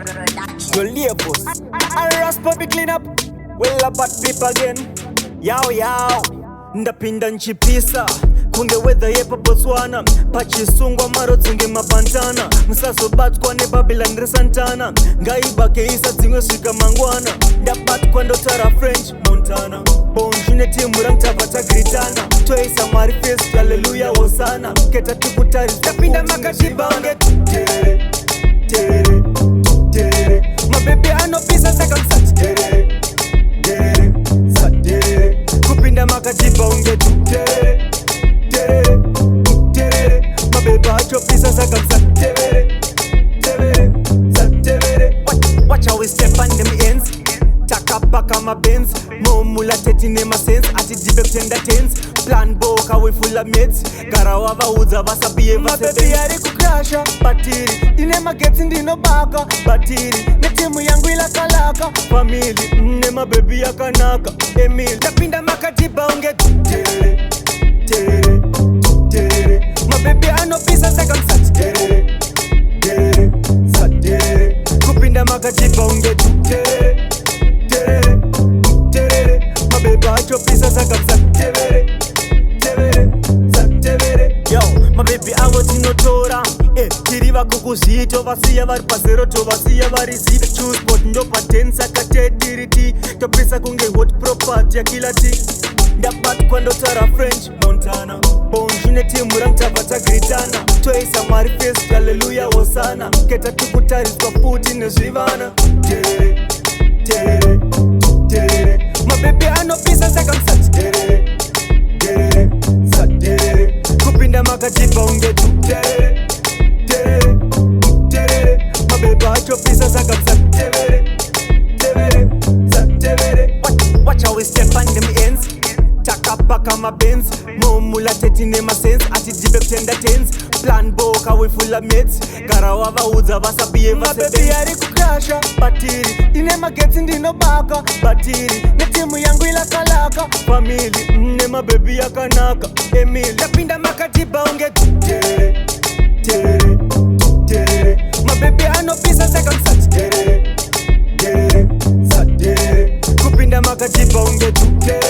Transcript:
Your labels. I rust public clean up. Well about people again. Yao yao. Ndapinda nchipisa kunge weather yepa Botswana pachisungwa maro tsunge mapantana musazobatwa neBabylon resantana ngaiba keisa dzimwe svika mangwana ndabatwa ndotara French Montana bonjune timu rangtapata gritana toisa Mwari face hallelujah hosana keta tikutari ndapinda makatiba unge tere tere tere mababy anopisa sakamsati tere tere satere kupinda makatiba unge tere tere tere mababy achopisa sakamsa tere tere satere watch how we step on them ends takapaka mabenz momula teti nema sense atijibe kutenda tense plan boka we full of mates garawa vaudza vasabiye mababy ari kukrasha batiri ine magetsi ndinobaka batiri netimu yangu ilakalaka family nemababy yakanaka Emil ndapinda makatiba unge tere tere tere mababy anopisa sakamsati tere tere satere kupinda makatiba unge tere tere tere mababy achopisa sakamsati tere tere satere yo mababy avo tinotora tiriva kukuzito vasiya vari pazero tovasiya vari zi chusport ndopa 10 saka tediriti topisa kunge hot property yakilati ndabatwa ndotara French Montana bonjune timu rangtapata gritana toisa Mwari face hallelujah hosana keta tikutariswa futi nezvivana tere tere tere mababy anopisa sakamsati tere tere satere kupinda makatiba unge tere tere tere mababy achopisa sakamsati tere tere satere watch how we step on them ends takapaka mabenz momula teti nema sense atijibe kutenda tense plan boka we full of mates garawa vaudza vasabiye mababy ari kukrasha batiri ine magetsi ndinobaka batiri netimu yangu ilakalaka family nemababy yakanaka Emil ndapinda makatiba unge tere tere tere mababy anopisa sakamsati tere tere satere kupinda makatiba unge tere